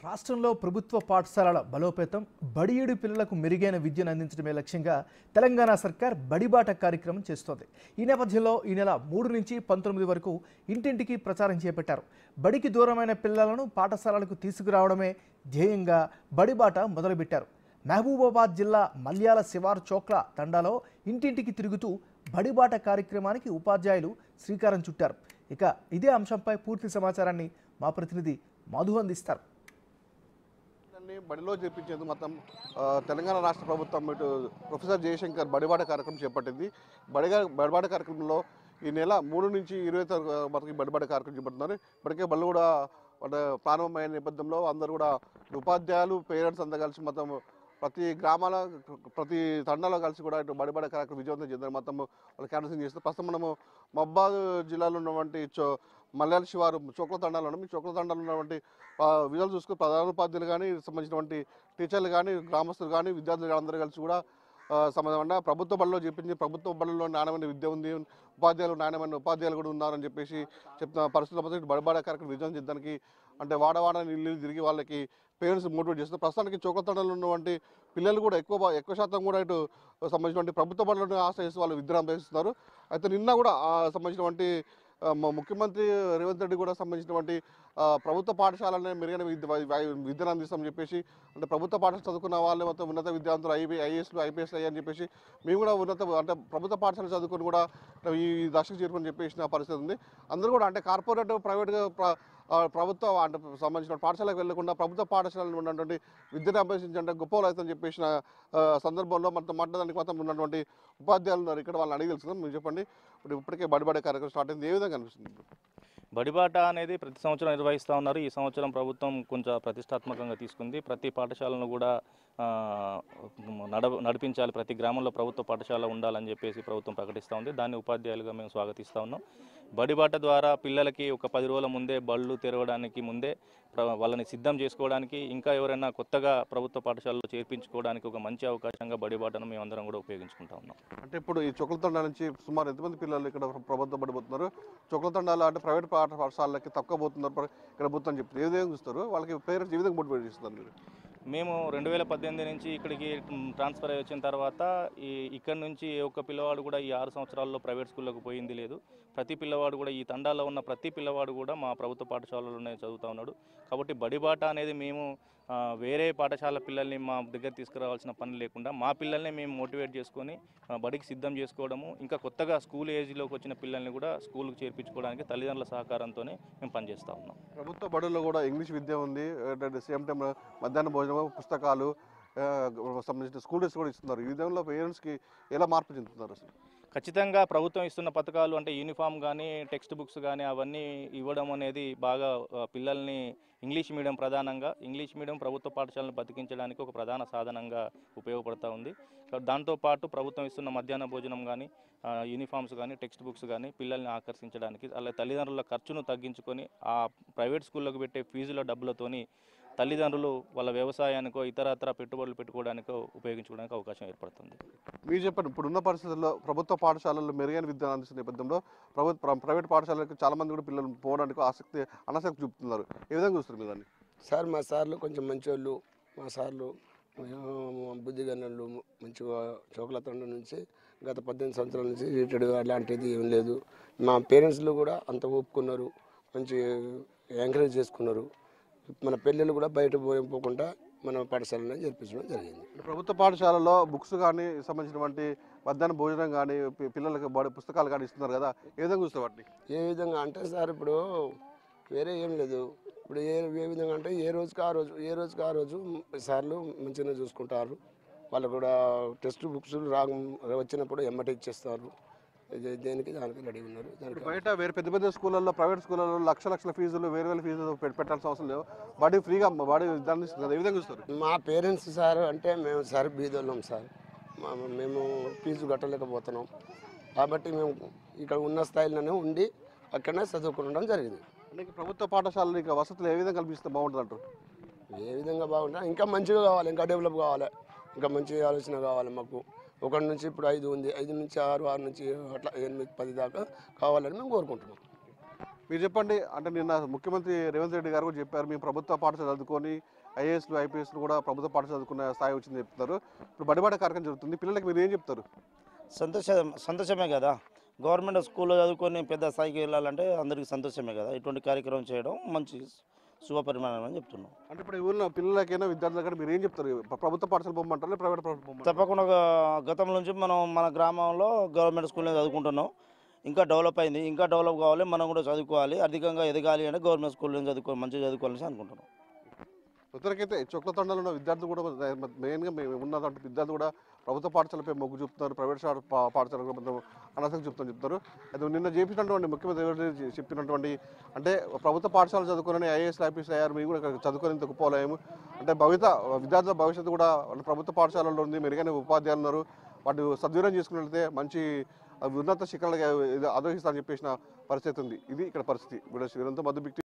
రాష్ట్రంలో ప్రభుత్వ పాఠశాలల బలోపేతం, బడియేడు పిల్లలకు మెరుగైన విద్యను అందించడమే లక్ష్యంగా తెలంగాణ సర్కార్ బడిబాట కార్యక్రమం చేస్తోంది. ఈ నేపథ్యంలో ఈ నెల 3 నుంచి 19 వరకు ఇంటింటికి ప్రచారం చేపట్టారు. బడికి దూరమైన పిల్లలను పాఠశాలలకు తీసుకురావడమే ధ్యేయంగా బడిబాట మొదలుపెట్టారు. మహబూబాబాద్ జిల్లా మల్యాల శివారు చోక్ల తండాలో ఇంటింటికి తిరుగుతూ బడిబాట కార్యక్రమానికి ఉపాధ్యాయులు శ్రీకారం చుట్టారు. ఇక ఇదే అంశంపై పూర్తి సమాచారాన్ని మా ప్రతినిధి మధు అందిస్తారు. బడిలో చేర్పించేందుకు మొత్తం తెలంగాణ రాష్ట్ర ప్రభుత్వం ఇటు ప్రొఫెసర్ జయశంకర్ బడిబాట కార్యక్రమం చేపట్టింది. బడిబాట కార్యక్రమంలో ఈ నెల 3 నుంచి 20 వరకు బడిబాట కార్యక్రమం చేపడుతున్నారు. ఇప్పటికే బళ్ళు కూడా ప్రారంభమైన నేపథ్యంలో అందరూ కూడా ఉపాధ్యాయులు, పేరెంట్స్ అంతా కలిసి మొత్తం ప్రతి గ్రామాల ప్రతి తండాలో కలిసి కూడా ఇటు బడిబాట కార్యక్రమం విజయవంతం చేద్దాం మొత్తం వాళ్ళు క్యాన్వసింగ్ చేస్తారు. ప్రస్తుతం మనము మహబూబాద్ జిల్లాలో ఉన్నటువంటి మల్యాల శివారు చోక్ల తండాలో ఉన్నాం. ఈ చోక్ల తండాలో ఉన్నటువంటి విజయాలు చూసుకుని ప్రధానోపాధ్యాయులు కానీ సంబంధించినటువంటి టీచర్లు కానీ గ్రామస్తులు కానీ విద్యార్థులు కానీ అందరూ కలిసి కూడా సంబంధం ప్రభుత్వ బడిలో చెప్పించి ప్రభుత్వ బడుల్లో నాణ్యమైన విద్య ఉంది, నాణ్యమైన ఉపాధ్యాయులు కూడా ఉన్నారని చెప్పేసి చెప్తున్న పరిస్థితుల్లో బడిబాట కార్యక్రమం విజయం చేయడానికి అంటే వాడవాడ నీళ్ళు తిరిగి వాళ్ళకి పేరెంట్స్ మోటివేట్ చేస్తారు. ప్రస్తుతానికి చోకతండలో ఉన్నటువంటి పిల్లలు కూడా ఎక్కువ శాతం కూడా ఇటు సంబంధించినటువంటి ప్రభుత్వ బడులను ఆశ్రయిస్తూ వాళ్ళు విద్యను అభ్యసిస్తున్నారు. అయితే నిన్న కూడా సంబంధించినటువంటి ముఖ్యమంత్రి రేవంత్ రెడ్డి కూడా సంబంధించినటువంటి ప్రభుత్వ పాఠశాలనే మెరుగైన విద్యను అందిస్తామని చెప్పేసి అంటే ప్రభుత్వ పాఠశాల చదువుకున్న వాళ్ళే మొత్తం ఉన్నత విద్యార్థులు ఐఏఎస్లు ఐపీఎస్ అయ్యని చెప్పేసి మేము కూడా అంటే ప్రభుత్వ పాఠశాల చదువుకొని కూడా ఈ దశకు చేరుకొని చెప్పేసిన పరిస్థితి ఉంది. అందరూ కూడా అంటే కార్పొరేట్ ప్రైవేట్గా ప్రభుత్వ అంటే సంబంధించిన పాఠశాలకు వెళ్లకుండా ప్రభుత్వ పాఠశాలలో ఉన్నటువంటి విద్యను అభ్యసించే గొప్ప వాళ్ళు అవుతుందని చెప్పేసిన సందర్భంలో మనతో మాట్లాడడానికి మొత్తం ఉన్నటువంటి ఉపాధ్యాయులు ఉన్నారు. ఇక్కడ వాళ్ళని అడిగి తెలుసుకుందాం. మీరు చెప్పండి, ఇప్పటికే బడిబాట కార్యక్రమం స్టార్ట్ అయింది, ఏ విధంగా అనిపిస్తుంది? బడిబాట అనేది ప్రతి సంవత్సరం నిర్వహిస్తూ ఉన్నారు. ఈ సంవత్సరం ప్రభుత్వం కొంచెం ప్రతిష్టాత్మకంగా తీసుకుంది. ప్రతి పాఠశాలను కూడా నడిపించాలి, ప్రతి గ్రామంలో ప్రభుత్వ పాఠశాల ఉండాలని చెప్పేసి ప్రభుత్వం ప్రకటిస్తూ ఉంది. దాన్ని ఉపాధ్యాయులుగా మేము స్వాగతిస్తూ ఉన్నాం. బడిబాట ద్వారా పిల్లలకి ఒక 10 రోజుల ముందే బళ్ళు తెరవడానికి ముందే వాళ్ళని సిద్ధం చేసుకోవడానికి, ఇంకా ఎవరైనా కొత్తగా ప్రభుత్వ పాఠశాలలో చేర్పించుకోవడానికి ఒక మంచి అవకాశంగా బడిబాటను మేమందరం కూడా ఉపయోగించుకుంటా ఉన్నాం. అంటే ఇప్పుడు ఈ చొక్కలతండ నుంచి సుమారు ఎంతమంది పిల్లలు ఇక్కడ ప్రభుత్వ బడిపోతున్నారు? చొక్కలతండాలు అంటే ప్రైవేట్ పాఠశాలకి తక్కువ పోతున్నారు, ఇక్కడ పోతుందని చెప్తారు. ఏ విధంగా చూస్తారు? వాళ్ళకి పేరెంట్స్ ఏ విధంగా మోటివేట్ చేస్తున్నారు మీరు? మేము 2018 నుంచి ఇక్కడికి ట్రాన్స్ఫర్ అయ్యి వచ్చిన తర్వాత ఇక్కడ నుంచి ఏ ఒక్క పిల్లవాడు కూడా ఈ 6 సంవత్సరాల్లో ప్రైవేట్ స్కూళ్ళకు పోయింది లేదు. ప్రతి పిల్లవాడు కూడా ఈ తండాలో ఉన్న ప్రతి పిల్లవాడు కూడా మా ప్రభుత్వ పాఠశాలలోనే చదువుతూ ఉన్నాడు. కాబట్టి బడిబాట అనేది మేము వేరే పాఠశాల పిల్లల్ని మా దగ్గర తీసుకురావాల్సిన పని లేకుండా మా పిల్లల్ని మేము మోటివేట్ చేసుకొని బడికి సిద్ధం చేసుకోవడము, ఇంకా కొత్తగా స్కూల్ ఏజ్లోకి వచ్చిన పిల్లల్ని కూడా స్కూల్కి చేర్పించుకోవడానికి తల్లిదండ్రుల సహకారంతోనే మేము పనిచేస్తూ ఉన్నాం. ప్రభుత్వ బడుల్లో కూడా ఇంగ్లీష్ విద్య ఉంది, సేమ్ టైం మధ్యాహ్న భోజనం, పుస్తకాలు సంబంధించిన స్కూల్ డ్రెస్ కూడా ఇస్తున్నారు. ఈ విధంగా పేరెంట్స్కి ఎలా మార్పు చెందుతున్నారు? అసలు ఖచ్చితంగా ప్రభుత్వం ఇస్తున్న పథకాలు అంటే యూనిఫామ్ కానీ టెక్స్ట్ బుక్స్ కానీ అవన్నీ ఇవ్వడం అనేది బాగా పిల్లల్ని ఇంగ్లీష్ మీడియం ప్రధానంగా ఇంగ్లీష్ మీడియం ప్రభుత్వ పాఠశాలను బతికించడానికి ఒక ప్రధాన సాధనంగా ఉపయోగపడుతూ ఉంది. దాంతోపాటు ప్రభుత్వం ఇస్తున్న మధ్యాహ్న భోజనం కానీ యూనిఫామ్స్ కానీ టెక్స్ట్ బుక్స్ కానీ పిల్లల్ని ఆకర్షించడానికి, అలా తల్లిదండ్రుల ఖర్చును తగ్గించుకొని ఆ ప్రైవేట్ స్కూళ్ళకు పెట్టే ఫీజుల డబ్బులతోని తల్లిదండ్రులు వాళ్ళ వ్యవసాయానికో ఇతరత్ర పెట్టుబడులు పెట్టుకోవడానికో ఉపయోగించుకోవడానికి అవకాశం ఏర్పడుతుంది. మీరు చెప్పండి, ఇప్పుడున్న పరిస్థితుల్లో ప్రభుత్వ పాఠశాలల్లో మెరుగైన విద్యను అందిస్తున్న నేపథ్యంలో ప్రైవేట్ పాఠశాలకు చాలామంది కూడా పిల్లలు పోవడానికి అనాసక్తి చూపుతున్నారు. ఏ విధంగా చూస్తారు మీరు దాన్ని? సార్ మా సార్లు కొంచెం మంచివాళ్ళు, మా సార్లు బుద్ధిగన్నలు మంచిగా చోకలతండ నుంచి గత 18 సంవత్సరాల నుంచి రిటైర్డ్ అలాంటిది ఏం లేదు. మా పేరెంట్స్లు కూడా అంత ఒప్పుకున్నారు, మంచి ఎంకరేజ్ చేసుకున్నారు. మన పిల్లలు కూడా బయట పోకుండా మన పాఠశాలలో జరిపించడం జరిగింది. ప్రభుత్వ పాఠశాలలో బుక్స్ కానీ సంబంధించినటువంటి మధ్యాహ్న భోజనం కానీ పిల్లలకు పుస్తకాలు కానీ ఇస్తున్నారు కదా, ఏ విధంగా చూస్తారు వాటిని? ఏ విధంగా అంటే సార్ ఇప్పుడు వేరే ఏం లేదు. ఇప్పుడు ఏ విధంగా అంటే ఏ రోజుకి ఆ రోజు సార్లు మంచిగా చూసుకుంటారు. వాళ్ళు కూడా టెక్స్ట్ బుక్స్ వచ్చినప్పుడు ఎమ్మటి ఇచ్చేస్తారు. దేనికి దానికి రెడీ ఉన్నారు. బయట వేరే పెద్ద స్కూళ్ళల్లో ప్రైవేట్ స్కూళ్ళలో లక్షల ఫీజులు వేరే ఫీజులు పెట్టాల్సిన అవసరం లేదు. బడి ఫ్రీగా బడి దాన్ని ఇస్తుంది కదా, ఏ విధంగా చూస్తారు? మా పేరెంట్స్ సార్ అంటే మేము సార్ బీదోళ్ళం సార్, మేము ఫీజు కట్టలేకపోతున్నాం. కాబట్టి మేము ఇక్కడ ఉన్న స్థాయిలోనే ఉండి అక్కడనే చదువుకుండడం జరిగింది. అంటే ప్రభుత్వ పాఠశాలలో ఇంకా వసతులు ఏ విధంగా కల్పిస్తే బాగుంటుంది అంటారు? ఏ విధంగా బాగుంటుంది, ఇంకా మంచిగా కావాలి, ఇంకా డెవలప్ కావాలి, ఇంకా మంచి ఆలోచన కావాలి మాకు. 1 నుంచి ఇప్పుడు 5 ఉంది, 5 నుంచి 6, 6 నుంచి అట్లా 8, 10 దాకా కావాలని మేము కోరుకుంటున్నాం. మీరు చెప్పండి, అంటే నిన్న ముఖ్యమంత్రి రేవంత్ రెడ్డి గారు కూడా చెప్పారు, మేము ప్రభుత్వ పాఠశాల చదువుకొని ఐఏఎస్లు ఐపీఎస్లు కూడా ప్రభుత్వ పాఠశాల చదువుకునే స్థాయి వచ్చిందని చెప్తున్నారు. ఇప్పుడు బడిబాట కార్యక్రమం జరుగుతుంది, పిల్లలకి మీరు ఏం చెప్తారు? సంతోషమే కదా. గవర్నమెంట్ స్కూల్లో చదువుకొని పెద్ద స్థాయికి వెళ్ళాలంటే అందరికీ సంతోషమే కదా. ఇటువంటి కార్యక్రమం చేయడం మంచి శుభపరిమాణం అని చెప్తున్నాం. అంటే ఇప్పుడు ఊళ్ళో పిల్లలకైనా విద్యార్థులకైనా మీరు ఏం చెప్తారు? ప్రభుత్వ పాఠశాల పొమ్మంటారు, ప్రైవేట్ పాఠశాల పొమ్మంటారు? తప్పకుండా గతం నుంచి మనం మన గ్రామంలో గవర్నమెంట్ స్కూల్లో చదువుకుంటున్నాం. ఇంకా డెవలప్ అయింది, ఇంకా డెవలప్ కావాలి, మనం కూడా చదువుకోవాలి, అధికంగా ఎదగాలి అంటే గవర్నమెంట్ స్కూల్లో చదువుకోవాలి, మంచిగా చదువుకోవాలని అనుకుంటున్నాం. ఉత్తరకైతే చొక్ల తండాలో ఉన్న విద్యార్థులు కూడా మెయిన్గా మేము ఉన్నదంటే విద్యార్థులు కూడా ప్రభుత్వ పాఠశాలపై మొగ్గు చూపుతున్నారు, ప్రైవేట్ పాఠశాలకు అనసంగా చెప్తున్నారు. అయితే నిన్న చేపించినటువంటి ముఖ్యమంత్రి ఎవరు చెప్పినటువంటి అంటే ప్రభుత్వ పాఠశాల చదువుకుని ఐఏఎస్ ఐపీఎస్ అయ్యారు, మీరు కూడా ఇక్కడ చదువుకొని తక్కువలేము అంటే విద్యార్థుల భవిష్యత్తు కూడా ప్రభుత్వ పాఠశాలలో ఉంది, మెరుగైన ఉపాధ్యాయులు ఉన్నారు, వాటి సద్వినియోగం చేసుకున్నట్లయితే మంచి ఉన్నత శిఖరాలకు అధిరోహిస్తారని చెప్పేసిన పరిస్థితి ఉంది. ఇది ఇక్కడ పరిస్థితి. వీడియో మధు